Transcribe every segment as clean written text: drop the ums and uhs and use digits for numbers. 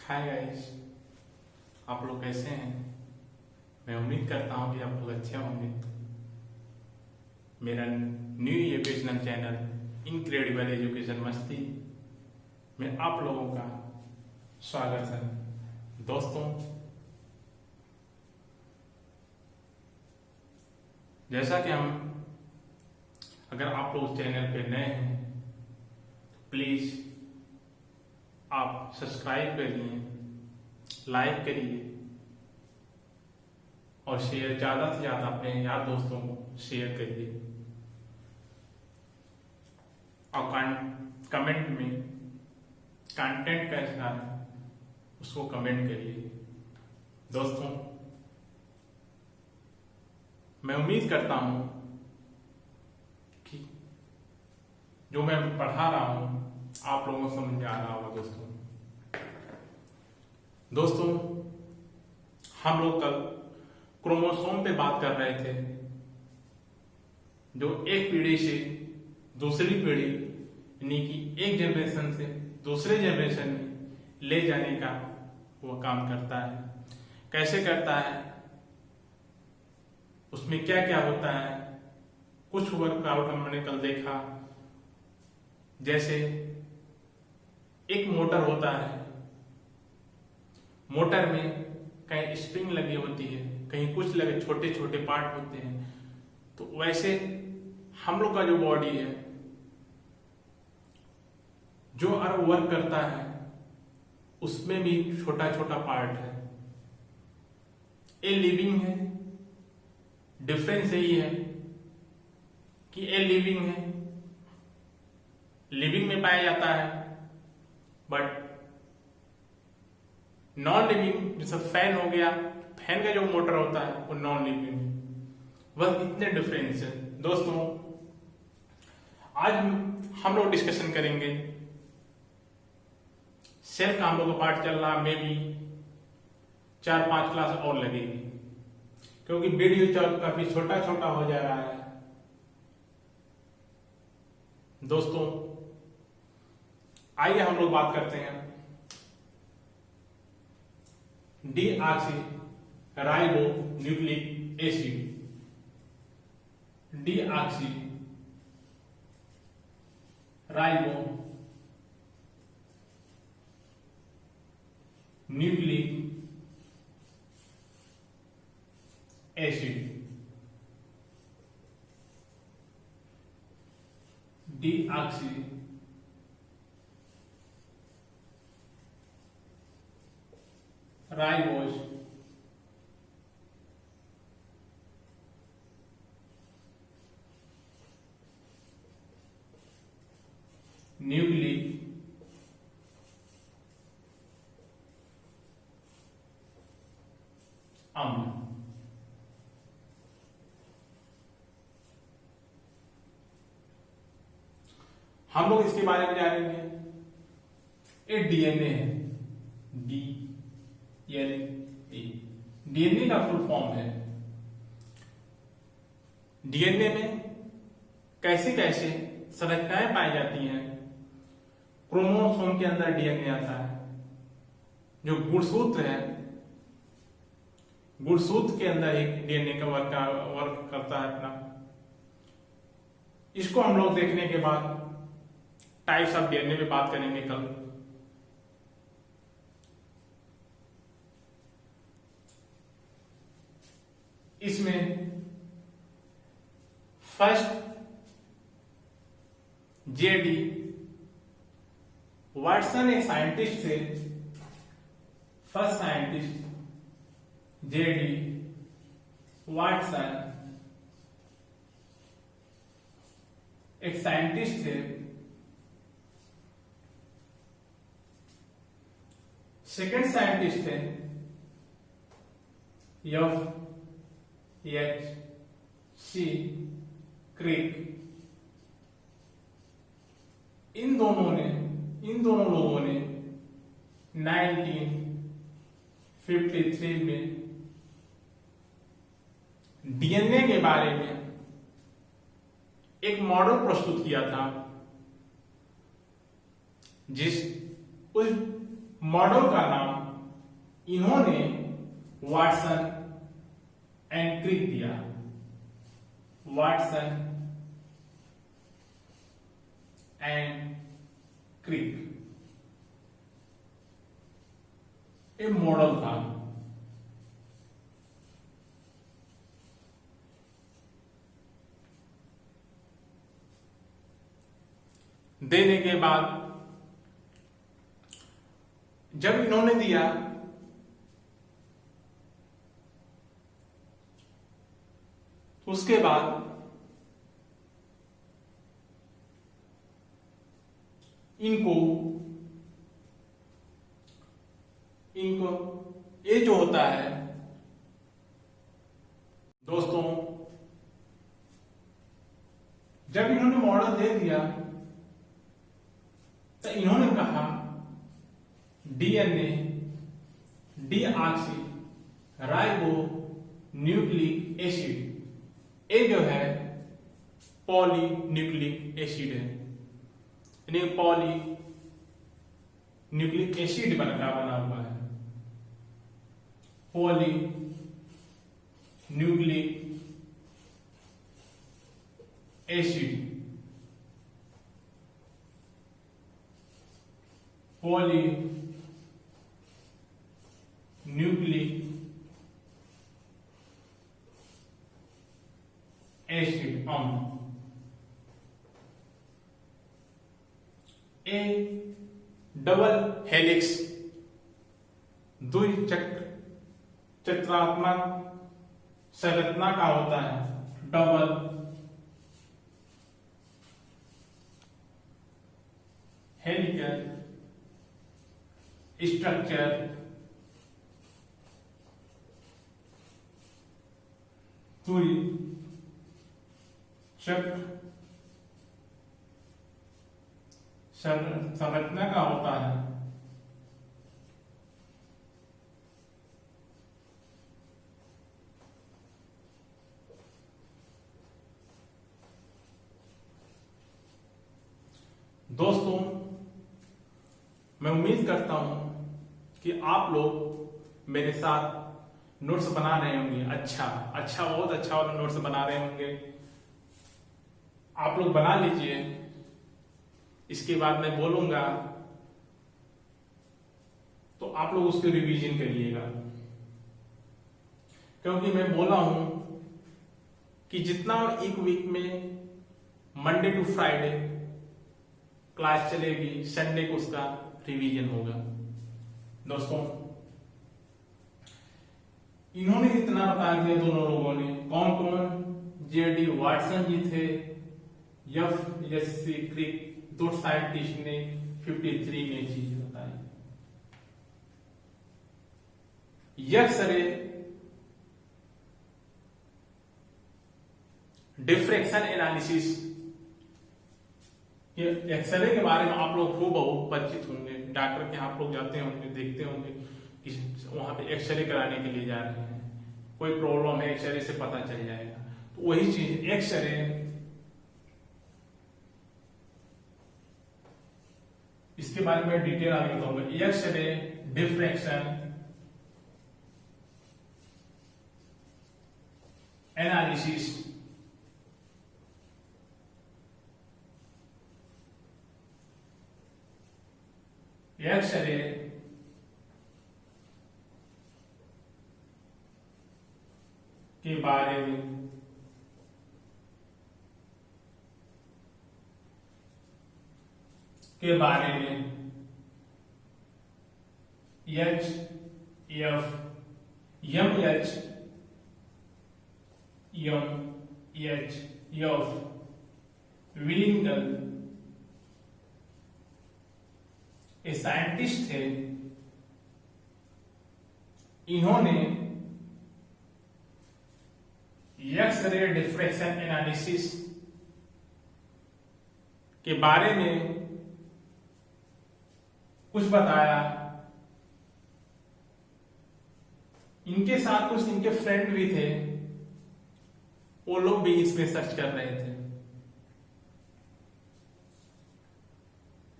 Hi guys, आप लोग कैसे हैं। मैं उम्मीद करता हूँ कि आप लोग अच्छे होंगे। मेरा new educational channel incredible education मस्ती में आप लोगों का स्वागत है। दोस्तों, जैसा कि अगर आप लोग चैनल पे नए हैं तो प्लीज आप सब्सक्राइब करिए, लाइक करिए और शेयर ज़्यादा से ज़्यादा अपने यार दोस्तों को शेयर करिए और कमेंट में कंटेंट कैसा है उसको कमेंट करिए। दोस्तों, मैं उम्मीद करता हूँ कि जो मैं पढ़ा रहा हूँ आप लोगों को समझ में आ रहा होगा। दोस्तों, हम लोग कल क्रोमोसोम पे बात कर रहे थे, जो एक पीढ़ी से दूसरी पीढ़ी यानी कि एक जनरेशन से दूसरे जनरेशन में ले जाने का वो काम करता है। कैसे करता है, उसमें क्या क्या होता है, कुछ वर्कआउट हमने कल देखा। जैसे एक मोटर होता है, मोटर में कहीं स्प्रिंग लगी होती है, कहीं कुछ लगे छोटे छोटे पार्ट होते हैं। तो वैसे हम लोग का जो बॉडी है जो वर्क करता है उसमें भी छोटा छोटा पार्ट है। ए लिविंग है, डिफरेंस यही है कि ए लिविंग है, लिविंग में पाया जाता है, बट नॉन लिविंग जैसे फैन हो गया, फैन का जो मोटर होता है वो नॉन लिविंग है। वह इतने डिफरेंस है। दोस्तों, आज हम लोग डिस्कशन करेंगे सेल का। हम लोग का पार्ट चल रहा, मे भी 4-5 क्लास और लगेगी क्योंकि वीडियो काफी छोटा छोटा हो जा रहा है। दोस्तों, आइए हम लोग बात करते हैं deoxy ribo nucleic acid. Deoxy ribo nucleic acid. Deoxy ribose nucleic अम्ल। हम लोग इसके बारे में जानेंगे। ये डीएनए है, डीएनए का फुल फॉर्म है। डीएनए में कैसे कैसे संरचनाएं पाई जाती हैं। क्रोमोसोम के अंदर डीएनए आता है, जो गुणसूत्र है, गुणसूत्र के अंदर एक डीएनए का वर्क करता है अपना। इसको हम लोग देखने के बाद टाइप्स ऑफ डीएनए पे बात करेंगे कल। इसमें फर्स्ट जेडी वाटसन एक साइंटिस्ट थे। फर्स्ट साइंटिस्ट जेडी वाटसन एक साइंटिस्ट थे। सेकेंड साइंटिस्ट थे एफ.एच.सी. क्रिक। इन दोनों लोगों ने 1953 में डीएनए के बारे में एक मॉडल प्रस्तुत किया था, उस मॉडल का नाम इन्होंने वाटसन एंड क्रिक दिया। वाटसन एंड क्रिक एक मॉडल था। देने के बाद जब इन्होंने दिया तो उसके बाद इनको ये जो होता है दोस्तों, जब इन्होंने मॉडल दे दिया तो इन्होंने कहा DNA deoxy ribo nucleic acid ये जो है पॉली न्यूक्लिक एसिड है, यानी पॉली न्यूक्लिक एसिड बना हुआ है। Poly nucleic acid, poly nucleic acid अम्ल। ए डबल हेलिक्स चक्रात्मक संरचना का होता है। डबल हेलिकल स्ट्रक्चर द्वि चक्र संरचना का होता है। दोस्तों, मैं उम्मीद करता हूं कि आप लोग मेरे साथ नोट्स बना रहे होंगे। अच्छा बहुत अच्छा वाला नोट्स बना रहे होंगे। आप लोग बना लीजिए, इसके बाद मैं बोलूंगा तो आप लोग उसके रिवीजन करिएगा, क्योंकि मैं बोला हूं कि जितना एक वीक में मंडे टू फ्राइडे क्लास चलेगी, संडे को उसका रिवीजन होगा। दोस्तों, इन्होंने इतना बता दिया दोनों लोगों ने, कौन कौन, जेडी वाटसन जी थे, एफ क्रिक, दो साइंटिस्ट ने 53 में चीज बताई। एक्सरे डिफ्रैक्शन एनालिसिस, एक्सरे के बारे में आप लोग खूब बहुत परिचित होंगे। डॉक्टर के आप लोग जाते होंगे, देखते होंगे कि वहां पे एक्सरे कराने के लिए जा रहे हैं, कोई प्रॉब्लम है एक्सरे से पता चल जाएगा। तो वही चीज एक्सरे, इसके बारे में डिटेल आगे बताऊंगा। एक्सरे डिफ्रैक्शन एनालिसिस, एक्सरे के बारे में एच एफ विलिंगडन एक साइंटिस्ट थे। इन्होंने एक्सरे डिफ्रैक्शन एनालिसिस के बारे में कुछ बताया। इनके साथ कुछ इनके फ्रेंड भी थे, वो लोग भी इसमें सर्च कर रहे थे।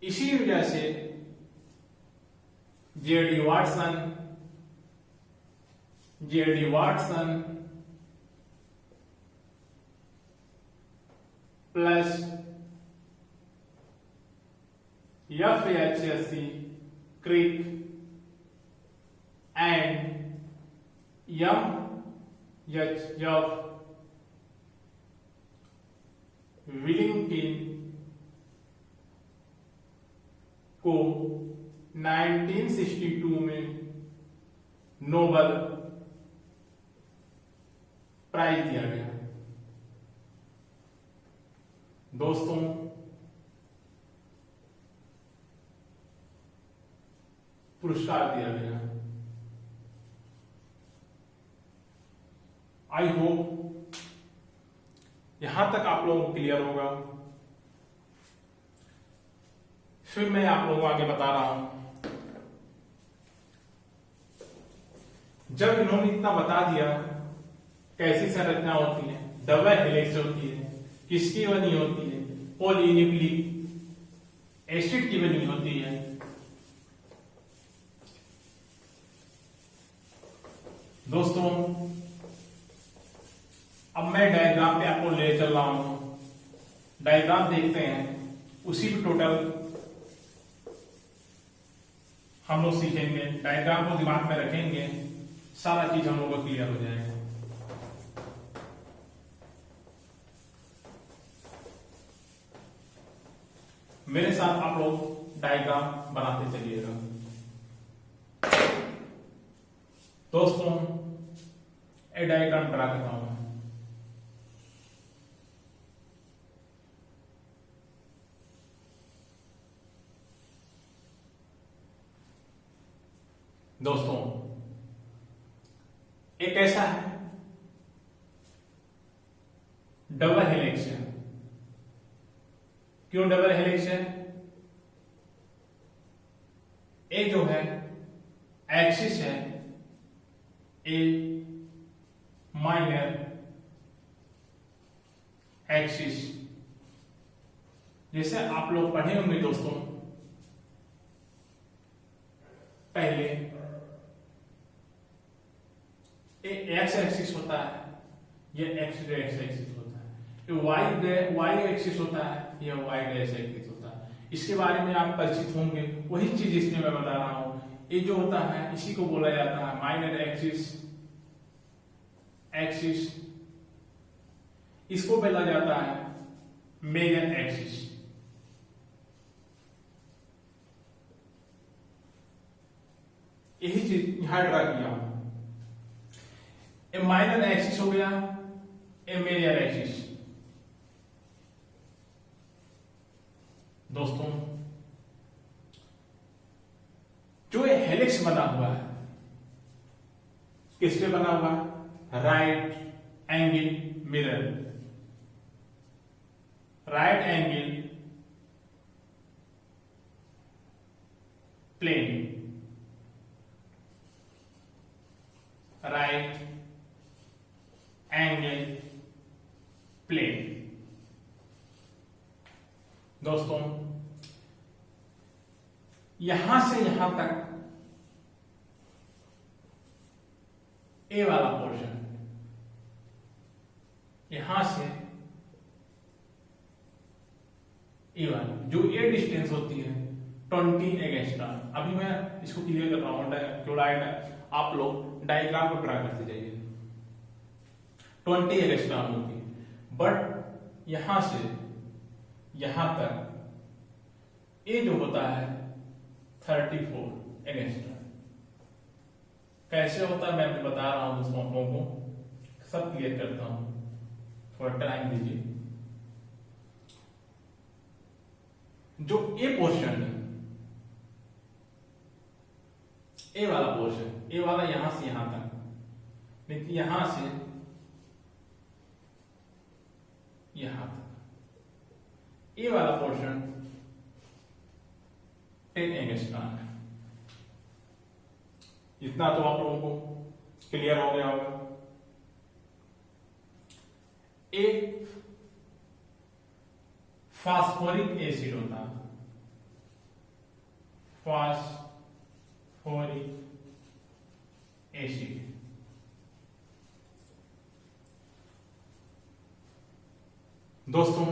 इसी वजह से JD Watson JD Watson plus FHSC Crick and MHF Wellington को 1962 में नोबेल प्राइज दिया गया। दोस्तों, पुरस्कार दिया गया। आई होप यहां तक आप लोगों को क्लियर होगा। फिर मैं आप लोगों को आगे बता रहा हूं। जब इन्होंने इतना बता दिया कैसी संरचना होती है, डबल हेलिक्स होती है, किसकी बनी होती है, पॉलीन्यूक्लिक एसिड की बनी होती है, दोस्तों अब मैं डायग्राम पे आपको ले चल रहा हूं। डायग्राम देखते हैं, उसी पे टोटल हम लोग सीखेंगे। डायग्राम को दिमाग में रखेंगे, सारा चीज हम लोग को क्लियर हो जाएगा। मेरे साथ आप लोग डायग्राम बनाते चलिएगा। दोस्तों, एक डायग्राम ड्रा करता हूं। दोस्तों, एक ऐसा है डबल हेलिक्स है। क्यों डबल हेलिक्स है? ए जो है एक्सिस है, ए माइनर एक्सिस। जैसे आप लोग पढ़े होंगे दोस्तों, पहले एक्स एक्सिस होता है, ये एक्स एक्सिस होता है, ये वाई एक्सिस होता है, ये वाई एक्सिस होता है। इसके बारे में आप परिचित होंगे। वही चीज इसमें मैं बता रहा हूं। ये जो होता है इसी को बोला जाता है माइनर एक्सिस। इसको बोला जाता है मेजर एक्सिस। यही चीज यहां ड्रा किया। ए माइनर एक्सिस हो गया, ए मेजर एक्सिस। दोस्तों, जो ये हेलिक्स बना हुआ है, किससे बना हुआ है? Right angle mirror. Right angle plane, right angle plane. दोस्तों, यहां से यहां तक ए वाला पोर्शन, यहां से ए वाला जो ए डिस्टेंस होती है 20 एगस्ट्रा। अभी मैं इसको क्लियर कर रहा हूं। आप लोग डायग्राम को ड्रा करते जाइए। 20 एगस्ट्रा होती है, बट यहां से यहां तक ए जो होता है 34 एगस्ट्रा। कैसे होता है मैं आपको बता रहा हूं दोस्तों, आप लोगों को सब क्लियर करता हूं, थोड़ा टाइम दीजिए। जो ए पोर्शन है, ए वाला पोर्शन, ए वाला यहां से यहां तक, लेकिन यहां से यहां तक ए वाला पोर्शन 10 एगस्ट्रा है। इतना तो आप लोगों को क्लियर हो गया होगा। एक फास्फोरिक एसिड होता है, फास्फोरिक एसिड। दोस्तों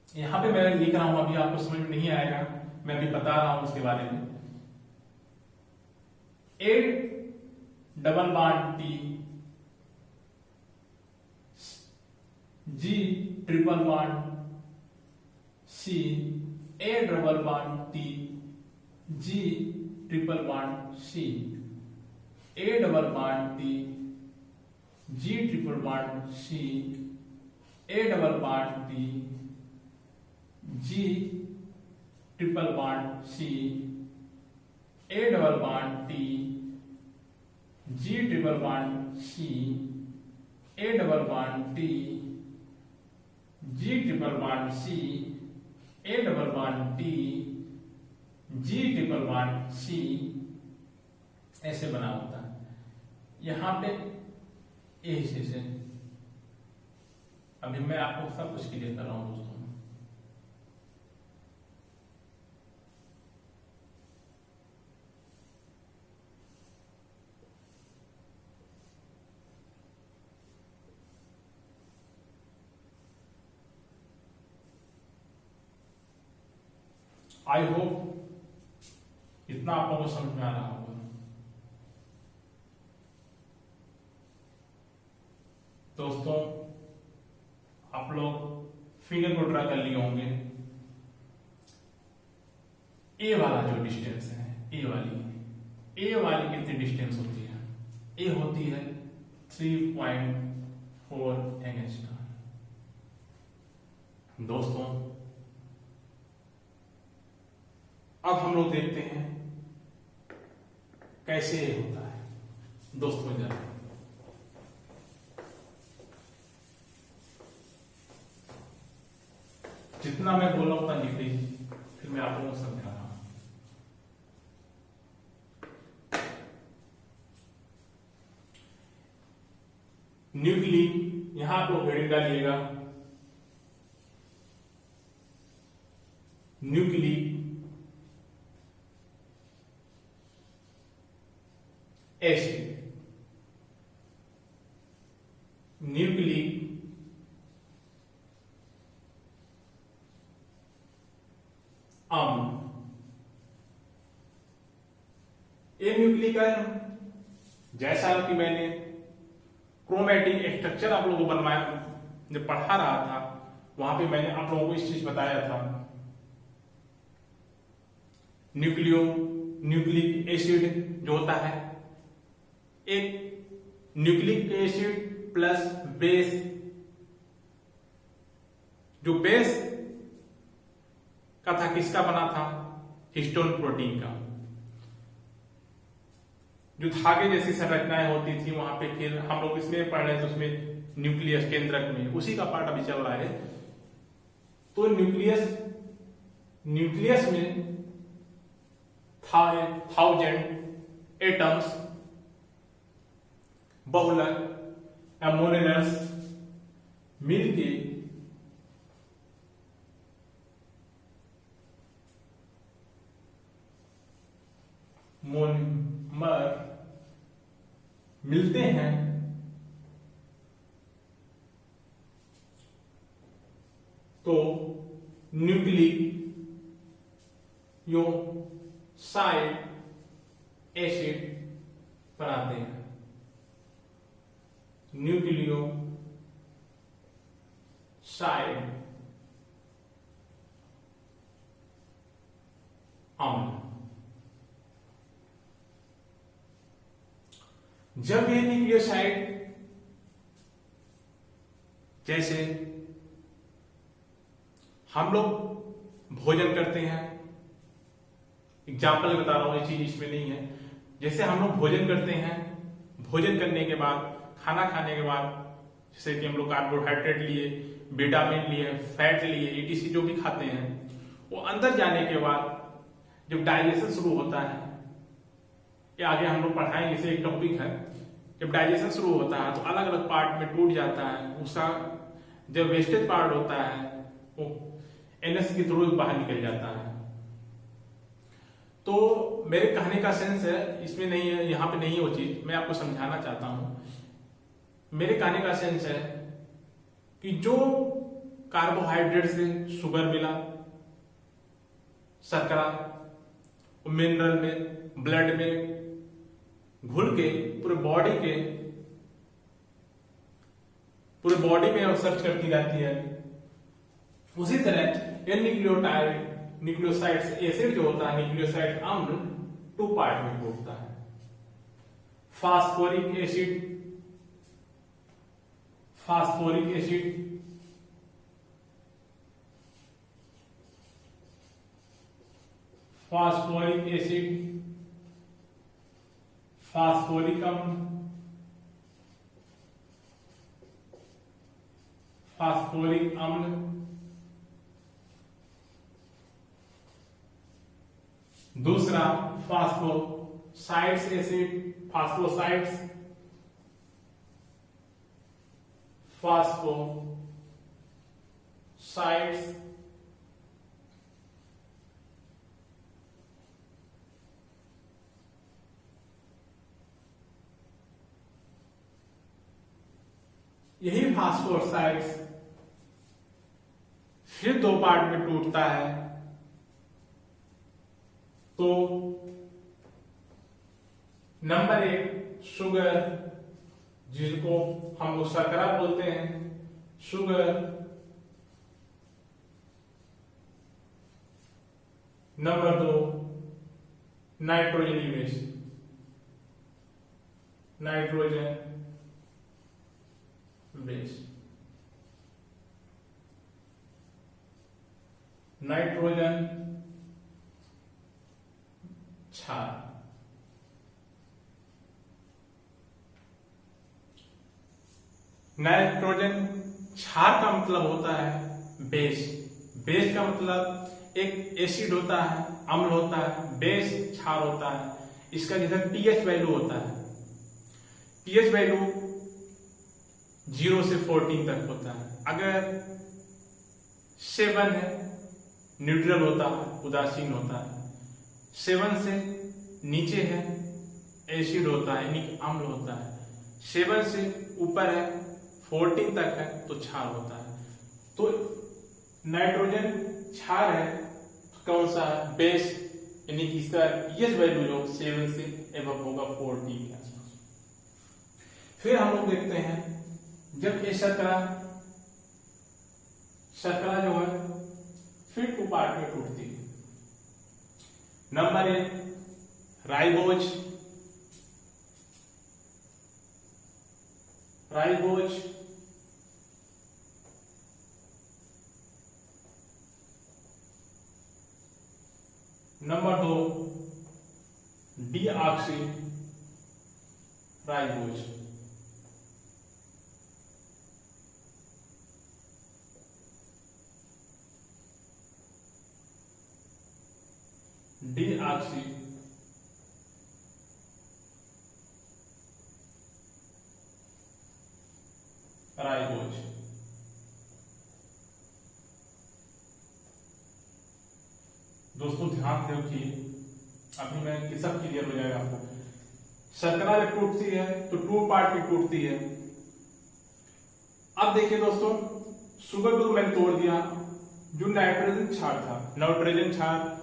यहां पे मैं लिख रहा हूं, अभी आपको समझ में नहीं आएगा, मैं अभी बता रहा हूं उसके बारे में। A double bond T, G triple bond C, A double bond T, G triple bond C, A double bond T, G triple bond C, A double bond T, G triple bond C, A double bond T, G triple bond C, A double bond T, G triple bond C, A double bond T, G triple bond C, ऐसे बना होता है। यहां पे ए हिस्से से अभी मैं आपको सब कुछ क्लियर कर रहा हूं दोस्तों। आई होप इतना आप लोगों को समझ में आ रहा होगा। दोस्तों आप लोग फिगर को ड्रा कर लिए होंगे। ए वाला जो डिस्टेंस है, ए वाली कितनी डिस्टेंस होती है? ए होती है 3.4 एंगस्ट्रॉम। दोस्तों अब हम लोग देखते हैं कैसे ये होता है। दोस्तों जरा जितना मैं बोला उतना लिख लीजिए, फिर मैं आप लोगों को समझा रहा हूं। न्यूक्लिक, यहां आप लोग हेडिंग डालिएगा न्यूक्लिक एसिड, न्यूक्लिक अम्ल। ए न्यूक्लिक जैसा कि मैंने क्रोमैटिक स्ट्रक्चर आप लोगों को बनवाया, जब पढ़ा रहा था वहां पे मैंने आप लोगों को इस चीज बताया था। न्यूक्लिक एसिड जो होता है, एक न्यूक्लिक एसिड प्लस बेस, जो बेस का था किसका बना था? हिस्टोन प्रोटीन का। जो धागे जैसी संरचनाएं होती थी वहां पे, फिर हम लोग इसमें पढ़ रहे थे उसमें न्यूक्लियस केंद्रक में, उसी का पार्ट अभी चल रहा है। तो न्यूक्लियस में 1000 एटम्स, बहुलक या मोनोमर्स मिलके मोनोमर मिलते हैं तो न्यूक्लियोसाइड एसिड बनाते हैं। न्यूक्लियोसाइड अम्ल। जब ये न्यूक्लियोसाइड, जैसे हम लोग भोजन करते हैं, एग्जाम्पल बता रहा हूं, ये चीज इसमें नहीं है। जैसे हम लोग भोजन करते हैं, भोजन करने के बाद, खाना खाने के बाद, जैसे कि हम लोग कार्बोहाइड्रेट लिए, विटामिन लिए, फैट लिए, ईटीसी जो भी खाते हैं, वो अंदर जाने के बाद जब डाइजेशन शुरू होता है, ये आगे हम लोग पढ़ाएंगे, इसे एक टॉपिक है। जब डाइजेशन शुरू होता है तो अलग अलग पार्ट में टूट जाता है, उसका जब वेस्टेज पार्ट होता है वो एनएस के थ्रू बाहर निकल जाता है। तो मेरे कहने का सेंस है, इसमें नहीं है, यहाँ पे नहीं है वो चीज, मैं आपको समझाना चाहता हूं। मेरे कहने का सेंस है कि जो कार्बोहाइड्रेट से शुगर मिला, शर्करा मिनरल में ब्लड में घुल के पूरे बॉडी में सर्च करती जाती है। उसी तरह ये न्यूक्लियोसाइड्स एसिड जो होता है, न्यूक्लियोसाइड अम्ल 2 पार्ट में टूटता है। फास्फोरिक एसिड फास्फोरिक अम्ल, दूसरा फास्फोसाइड्स एसिड, फास्फोसाइड्स यही फास्फोसाइड्स फिर 2 पार्ट में टूटता है। तो नंबर 1 शुगर, जिसको हम लोग शर्करा बोलते हैं, sugar. Number 2 nitrogen base, nitrogen क्षार। नाइट्रोजन क्षार का मतलब होता है बेस। बेस का मतलब एक एसिड होता है, अम्ल होता है, बेस क्षार होता है। इसका जैसे पीएच वैल्यू होता है, पीएच वैल्यू 0 से 14 तक होता है। अगर 7 है न्यूट्रल होता है, उदासीन होता है। 7 से नीचे है एसिड होता है, यानी अम्ल होता है। 7 से ऊपर है 14 तक है तो क्षार होता है। तो नाइट्रोजन क्षार है, कौन सा है? बेस, यानी कि इसका पीएच वैल्यू जो 7 से एबव होगा 14 के आसपास। फिर हम लोग देखते हैं जब ये शर्करा जो है फिर 2 पार्ट में टूटती है। Number 1 ribose, number 2 deoxy ribose. Deoxy ribose. दोस्तों ध्यान दो कि अभी मैं कि सब क्लियर हो जाएगा आपको। शर्करा जब टूटती है तो 2 पार्ट में टूटती है। अब देखिए दोस्तों, शुगर को तो मैंने तोड़ दिया, जो नाइट्रोजन क्षार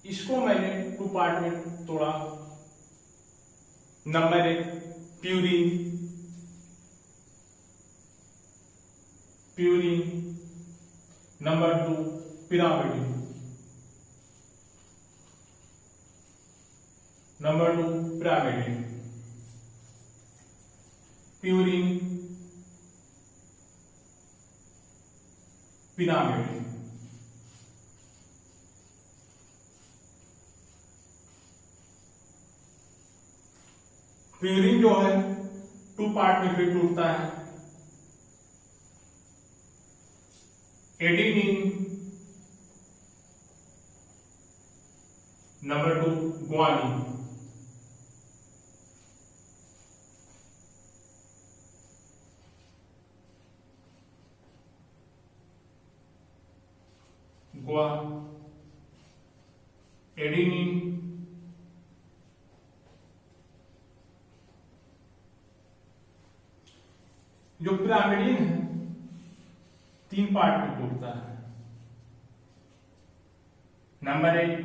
इसको मैंने 2 पार्ट में तोड़ा। Number 1 purine, number 2 pyrimidine, purine pyrimidine. Purine जो है 2 पार्ट में फिर टूटता है। Adenine, number 2 guanine. एडिनिन, जो पिरामिडिन है 3 पार्ट में टूटता है। Number 1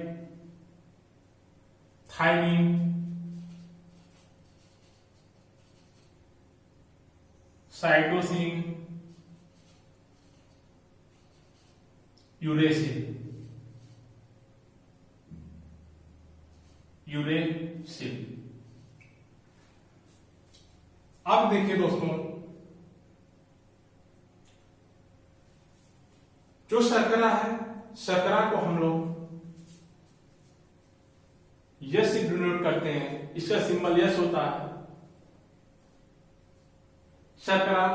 thymine, cytosine, uracil. अब देखिए दोस्तों, जो शर्करा है, शर्करा को हम लोग यस से डिनोट करते हैं, इसका सिंबल यस होता है। शर्करा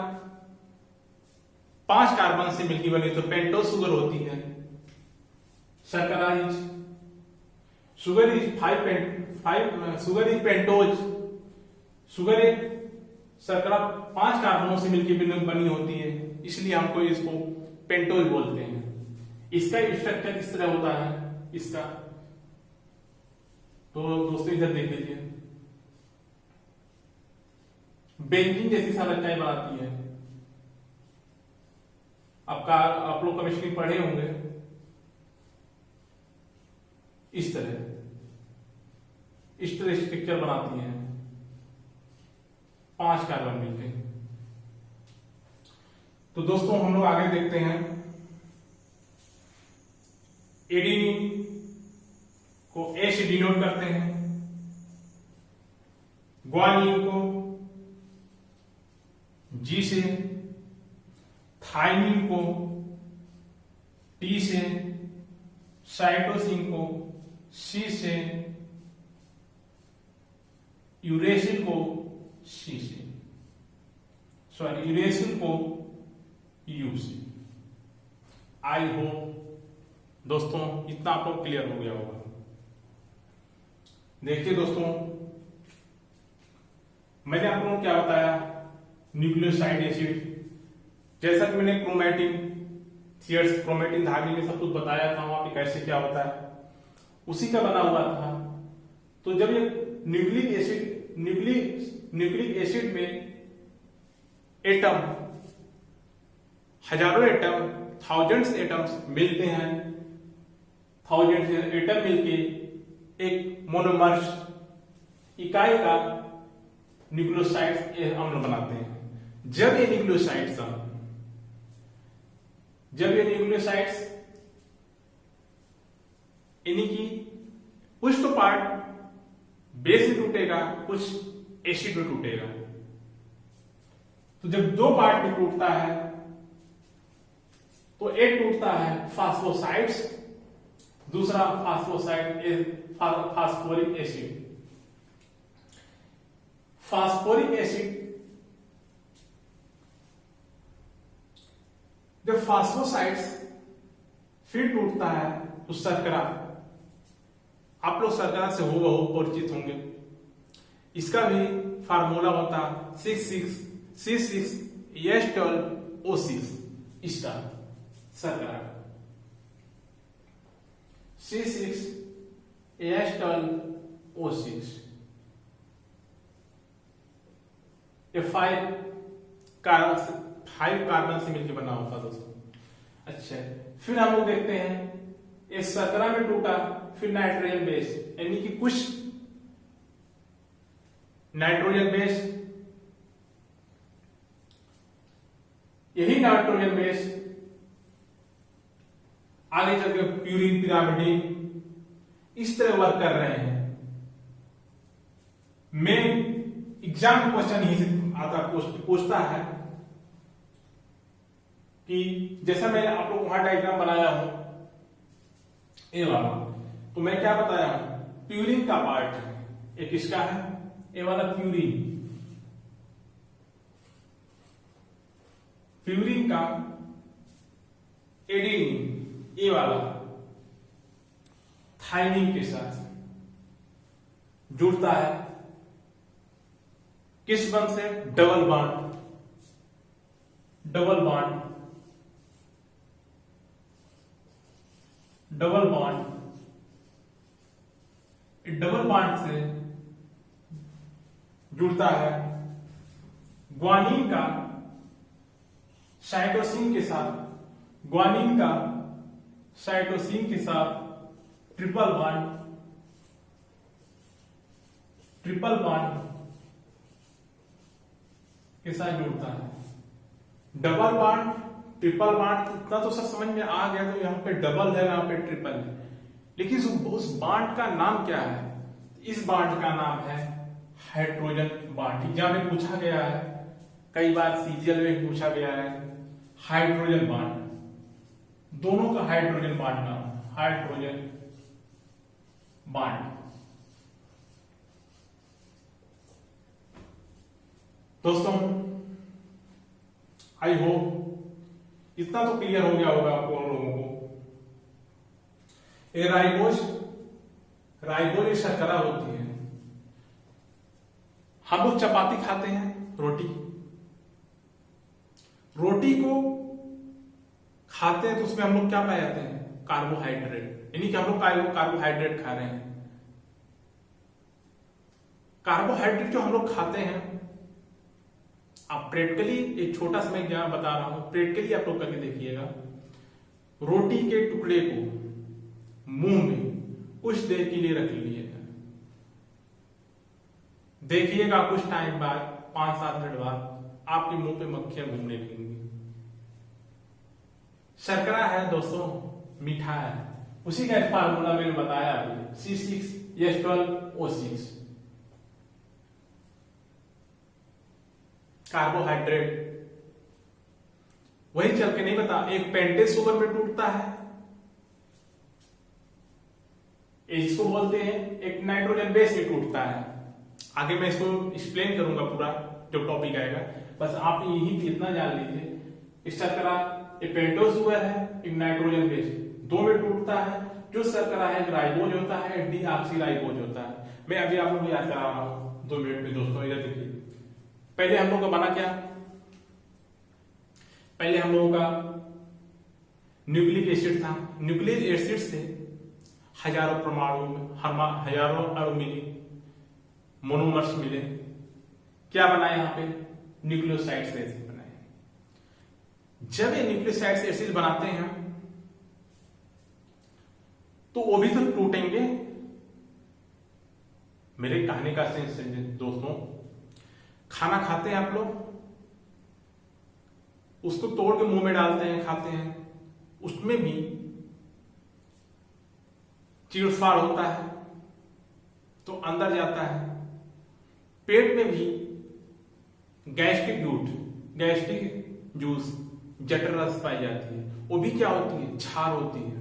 5 कार्बन से मिलकर बनी तो पेंटोज शुगर होती है। शर्करा is sugar is 5 sugar is pentose. Sugar एक शर्करा 5 कार्बनों से मिलकर बनी होती है, इसलिए हमको इसको पेंटोज बोलते हैं। इसका स्ट्रक्चर इस तरह होता है इसका। तो दोस्तों इधर देख लीजिए, बेंजीन जैसी संरचनाएं बनाती है। आप लोग केमिस्ट्री पढ़े होंगे। इस तरह स्ट्रक्चर बनाती हैं 5 कार्बन मिलकर। तो दोस्तों हम लोग आगे देखते हैं। एडेनिन को ए से डिनोट करते हैं, ग्वानिन को जी से, थाइमिन को टी से, साइटोसिन को सी से, यूरेसिल को सी से, सॉरी यूरेसिल को यू से। आई होप दोस्तों इतना आपको क्लियर हो गया होगा। देखिए दोस्तों, मैंने आप लोगों को क्या बताया, न्यूक्लियोसाइड एसिड, जैसा कि मैंने क्रोमैटिन थियर्स, क्रोमैटिन धागे में सब कुछ बताया था, वहां पे कैसे क्या होता है, उसी का बना हुआ था। तो जब ये न्यूक्लिक एसिड में एटम, हजारों एटम, थाउजेंड्स एटम्स मिलते हैं, थाउजेंड्स एटम मिलके एक मोनोमर्स इकाई का न्यूक्लियोसाइड्स अम्ल बनाते हैं। जब ये न्यूक्लियोसाइड्स यानी कि कुछ तो पार्ट बेस में टूटेगा, कुछ एसिड में टूटेगा। तो जब 2 पार्ट में टूटता है तो एक टूटता है फास्फोसाइड्स, दूसरा फास्फोरिक एसिड। फास्फोरिक एसिड जब फास्फोसाइड्स फिर टूटता है तो शर्करा, आप लोग शर्करा से हो परिचित होंगे। इसका भी फार्मूला होता 6,6,C6H12O6 स्टार शर्करा, C6H12O6। ये 5 कार्बन से मिलकर बना होता दोस्तों। अच्छा, फिर हम लोग देखते हैं एक शर्करा में टूटा, फिर नाइट्रोजन बेस, यानी कि कुछ नाइट्रोजन बेस, यही नाइट्रोजन बेस आगे चलकर प्यूरिन, पिरामिडिन इस तरह वर्क कर रहे हैं। मेन एग्जाम क्वेश्चन यही से आता, पूछता है कि जैसा मैंने आप लोग वहां डायग्राम बनाया हूं ये वाला, तो मैं क्या बताया हूं, प्यूरिन का पार्ट एक इसका है, ये वाला प्यूरिन का एडेनिन, ये वाला थाइमिन के साथ जुड़ता है, किस बंध से, डबल बॉन्ड। डबल बॉन्ड से जुड़ता है ग्वानिन का साइटोसिन के साथ ग्वानिन का साइटोसिन के साथ ट्रिपल बॉन्ड के साथ जुड़ता है। डबल बॉन्ड ट्रिपल बॉन्ड इतना तो सब समझ में आ गया, तो यहाँ पे डबल है, यहाँ पे ट्रिपल है, लेकिन उस बॉन्ड का नाम क्या है? इस बॉन्ड का नाम है हाइड्रोजन बॉन्ड। एग्जाम में पूछा गया है, कई बार सीजीएल में पूछा गया है। हाइड्रोजन बॉन्ड, दोनों का हाइड्रोजन बॉन्ड नाम, हाइड्रोजन बॉन्ड। दोस्तों आई होप इतना तो क्लियर हो गया होगा आपको लोगों को। ये राइबोज एक शर्करा होती है। हम लोग चपाती खाते हैं, रोटी को खाते हैं तो उसमें हम लोग क्या पाए जाते हैं? कार्बोहाइड्रेट, यानी कि हम लोग कार्बोहाइड्रेट खा रहे हैं। कार्बोहाइड्रेट जो हम लोग खाते हैं, आप प्रैक्टिकली एक छोटा सा मैं क्या बता रहा हूं, प्रैक्टिकली आप लोग करके देखिएगा। रोटी के टुकड़े को मुंह में कुछ देर के लिए रख लीजिएगा, देखिएगा कुछ टाइम बाद, 5-7 मिनट बाद आपके मुंह पे मक्खियां घूमने लगेंगी। शर्करा है दोस्तों, मीठा है, उसी का एक फार्मूला मैंने बताया अभी, C6H12O6। कार्बोहाइड्रेट वही चल के नहीं बता, एक पेंटेज शुगर में टूटता है, इसको बोलते हैं, एक नाइट्रोजन बेस में टूटता है। आगे मैं इसको एक्सप्लेन करूंगा पूरा जो टॉपिक आएगा, बस आप यही इतना जान लीजिए। इस शर्करा एक पेंटोज शुगर है, एक नाइट्रोजन बेस, दो में टूटता है। जो शर्करा है, एक राइबोज होता है, एक डीऑक्सीराइबोज होता है। मैं अभी आप लोगों को याद करा रहा हूं 2 मिनट में। दोस्तों इधर देखिए, पहले हम लोग का बना क्या? पहले हम लोगों का न्यूक्लिक एसिड था। न्यूक्लिक एसिड से हजारों अणु मिले, मोनोमर्स मिले, क्या बनाए? यहाँ पे न्यूक्लियोसाइड्स एसिड बनाए। जब ये न्यूक्लियोसाइड्स एसिड बनाते हैं तो वो भी तो टूटेंगे। मेरे कहने का सेंस दोस्तों, खाना खाते हैं आप लोग, उसको तोड़ के मुंह में डालते हैं, खाते हैं, उसमें भी चीड़फाड़ होता है तो अंदर जाता है। पेट में भी गैस्ट्रिक जूस, जठर रस पाई जाती है, वो भी क्या होती है? क्षार होती है।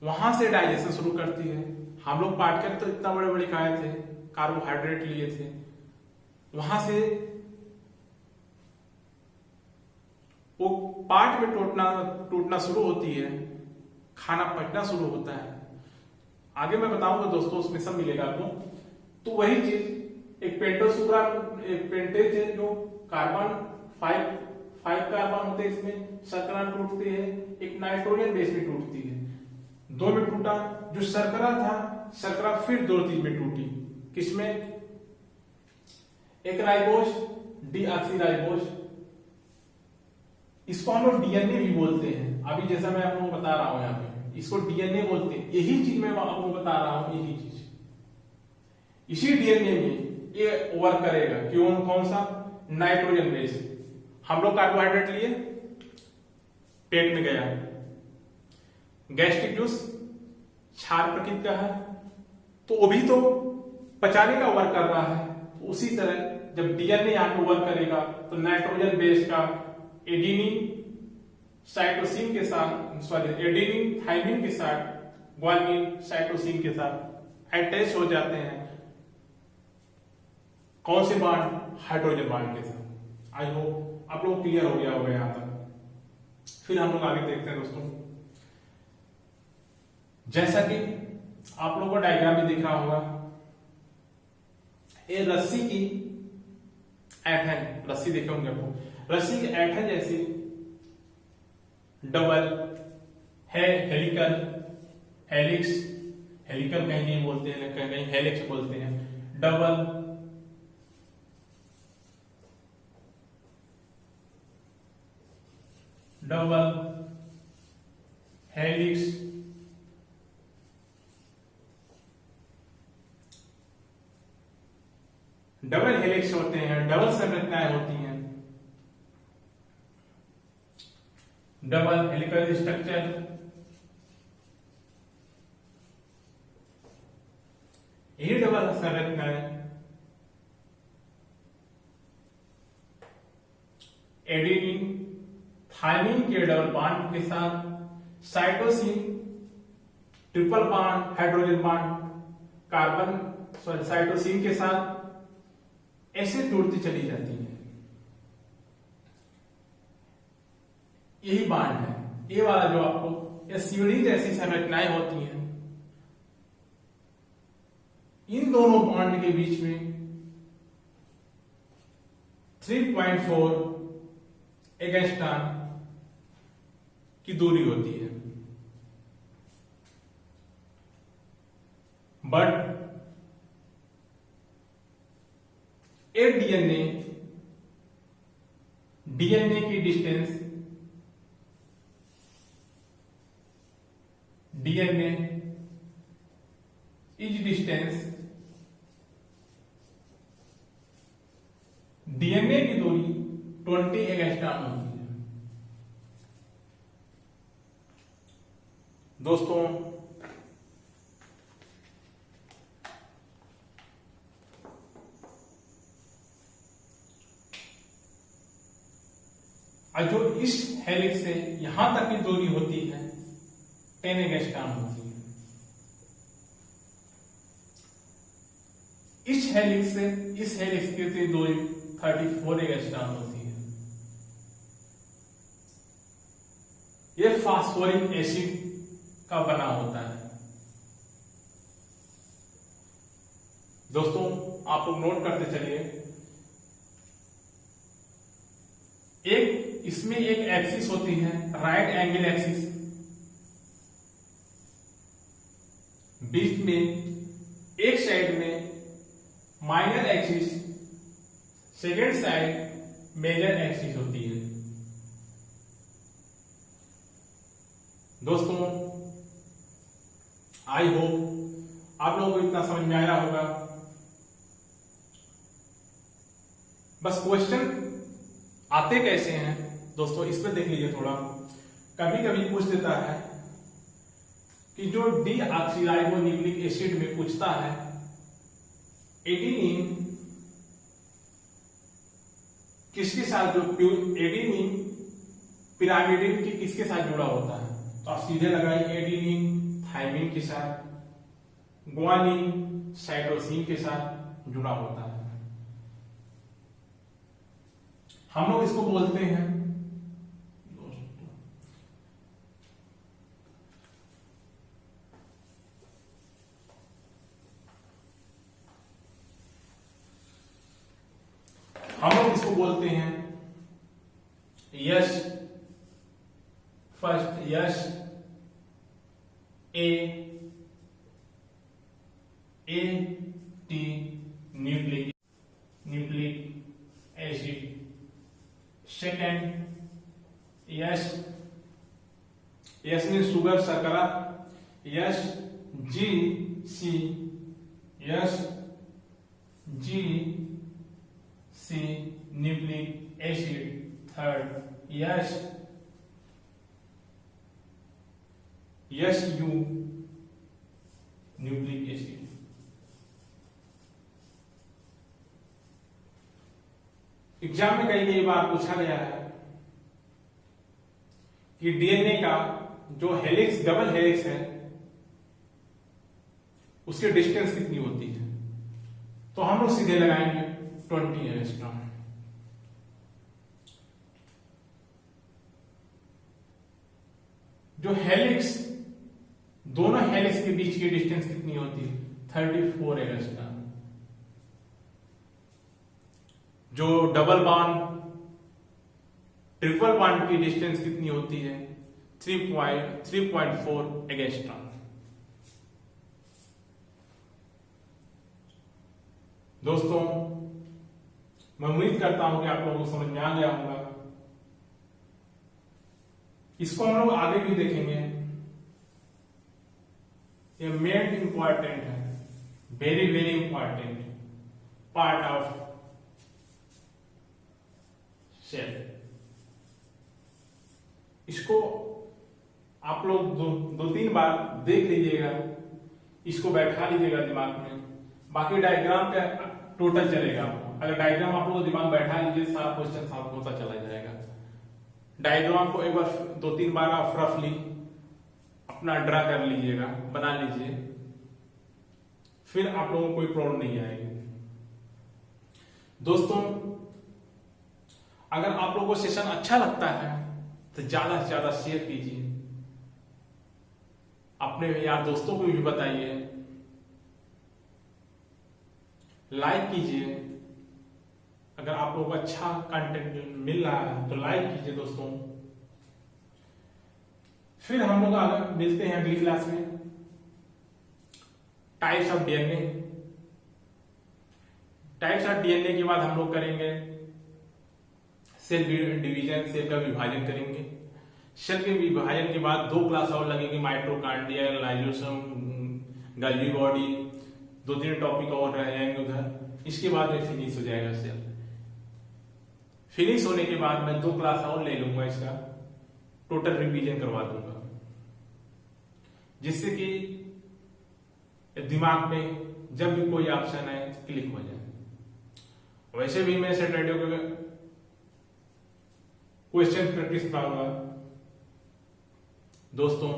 वहां से डाइजेशन शुरू करती है। हम लोग पाटकर तो इतना बड़े बड़े खाए थे, कार्बोहाइड्रेट लिए थे, वहां से वो पार्ट में टूटना शुरू होती है, खाना पचना शुरू होता है। आगे मैं बताऊंगा दोस्तों, उसमें सब मिलेगा आपको। तो वही चीज, एक पेंटेज है जो कार्बन 5 कार्बन होते हैं, इसमें शर्करा टूटती है, एक नाइट्रोजन बेस में टूटती है। 2 में टूटा, जो शर्करा था, शर्करा फिर 2 चीज में टूटी। किसमें? एक राइबोज, डीऑक्सीराइबोज, इसको हम लोग डीएनए भी बोलते हैं। अभी जैसा मैं आपको बता रहा हूं, यहाँ पे इसको डीएनए बोलते हैं। यही चीज मैं आपको बता रहा हूं, यही चीज इसी डीएनए में ये वर्क करेगा। क्यों? कौन सा? Nitrogen base. हम लोग कार्बोहाइड्रेट लिए, पेट में गया, गैस्ट्रिक जूस क्षार प्रकृति का है, तो वो भी तो पचाने का वर्क कर रहा है। उसी तरह जब डीएनए यहां पे वर्क करेगा तो नाइट्रोजन बेस का एडेनिन साइटोसिन के साथ, एडेनिन थाइमिन के साथ, ग्वानिन साइटोसिन के साथ अटैच हो जाते हैं। कौन से बॉन्ड? हाइड्रोजन बॉन्ड के साथ। आई होप आप लोग क्लियर हो गया होगा यहां तक। फिर हम लोग आगे देखते हैं दोस्तों। जैसा कि आप लोगों को डायग्राम में दिख रहा होगा, ये रस्सी की ऐंठन, रस्सी देखे होंगे आपको, रस्सी की ऐंठन जैसी डबल है, हेलिकल, हेलिक्स, हेलिकल कहीं कहीं बोलते हैं, कहीं कहीं हेलिक्स बोलते हैं, डबल डबल हेलिक्स होते हैं, डबल संरचनाएं होती हैं, डबल हेलिकल स्ट्रक्चर, यही डबल संरचनाएं एडेनिन थाइमिन के डबल बॉन्ड के साथ, cytosine triple bond hydrogen bond carbon cytosine के साथ ऐसे जुड़ती चली जाती है। यही बॉन्ड है, ये वाला जो आपको ये सीढ़ी जैसी संरचनाएं होती हैं, इन दोनों बॉन्ड के बीच में 3.4 एंगस्ट्रॉम की दूरी होती है। बट एक डीएनए की distance, DNA is distance, DNA की दूरी 20 एंगस्ट्रॉम होती है। दोस्तों जो इस हेलिक्स से यहां तक की दूरी होती है 10 एंगस्ट्रॉम होती है। इस हेलिक्स से इस हेलिक्स की दूरी 34 एंगस्ट्रॉम होती है। यह फास्फोरिक एसिड का बना होता है। दोस्तों आप लोग नोट करते चलिए, एक इसमें एक एक्सिस होती है राइट एंगल एक्सिस, बीच में एक साइड में minor axis, second side major axis होती है। दोस्तों आई होप आप लोगों को इतना समझ में आया होगा। बस क्वेश्चन आते कैसे हैं दोस्तों, इस पे देख लीजिए थोड़ा। कभी कभी पूछ देता है कि जो डीऑक्सीराइबोन्यूक्लिक एसिड में पूछता है एडेनिन किसके साथ, जो एडेनिन पिरामिडिन के किसके साथ जुड़ा होता है, तो आप सीधे लगाइए एडेनिन थाइमिन के साथ, ग्वानिन साइटोसिन के साथ जुड़ा होता है। हम लोग इसको बोलते हैं यश, फर्स्ट यश A T nucleic acid, second यश मीन शुगर शर्करा, यश G C nucleic acid, third यश यू न्यूक्लिक एसिड। एग्जाम में कई बार पूछा गया है कि डीएनए का जो हेलिक्स डबल हेलिक्स है उसकी डिस्टेंस कितनी होती है, तो हम लोग सीधे लगाएंगे 20 एंगस्ट्रॉम। जो हेलिक्स दोनों हेलिक्स के बीच की डिस्टेंस कितनी होती है, 34 एंगस्ट्रॉम। जो डबल बॉन्ड ट्रिपल बॉन्ड की डिस्टेंस कितनी होती है, 3.4 एंगस्ट्रॉम। दोस्तों मैं उम्मीद करता हूं कि आप लोगों को समझ में आ गया होगा। इसको हम लोग आगे भी देखेंगे। ये मेन इंपॉर्टेंट है, very very important part of cell. इसको आप लोग दो तीन बार देख लीजिएगा, इसको बैठा लीजिएगा दिमाग में। बाकी डायग्राम का टोटल चलेगा आपको। अगर डायग्राम आप लोग दिमाग बैठा लीजिए, सारा क्वेश्चन सॉल्व होता चला जाएगा। डायग्राम को एक बार दो तीन बार आप रफली अपना ड्रा कर लीजिएगा, बना लीजिए, फिर आप लोगों को कोई प्रॉब्लम नहीं आएगी। दोस्तों, अगर आप लोगों को सेशन अच्छा लगता है तो ज्यादा से ज्यादा शेयर कीजिए, अपने यार दोस्तों को भी बताइए, लाइक कीजिए। अगर आप लोगों को अच्छा कंटेंट मिल रहा है तो लाइक कीजिए दोस्तों। फिर हम लोग आगे मिलते हैं अगली क्लास में। Types of DNA. Types of DNA के बाद हम लोग करेंगे सेल डिवीजन, सेल का विभाजन करेंगे। सेल के विभाजन के बाद 2 क्लास और लगेंगे, mitochondria, lysosome, Golgi body, 2-3 topic और रह जाएंगे उधर। इसके बाद में फिनिश हो जाएगा सेल। फिनिश होने के बाद मैं 2 क्लास और ले लूंगा, इसका टोटल रिवीजन करवा दूंगा, जिससे कि दिमाग में जब भी कोई ऑप्शन है क्लिक हो जाए। वैसे भी मैं सैटरडे को क्वेश्चन प्रैक्टिस कराऊंगा दोस्तों।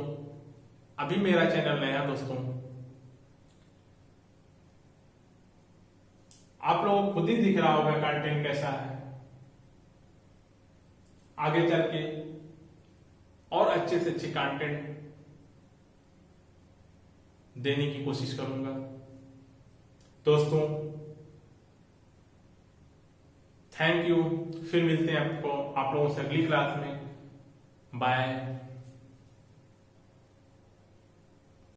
अभी मेरा चैनल नया दोस्तों, आप लोगों को खुद ही दिख रहा होगा कंटेंट कैसा है। आगे चल के और अच्छे से अच्छे कंटेंट देने की कोशिश करूंगा दोस्तों। Thank you. फिर मिलते हैं आप लोगों से अगली क्लास में। बाय।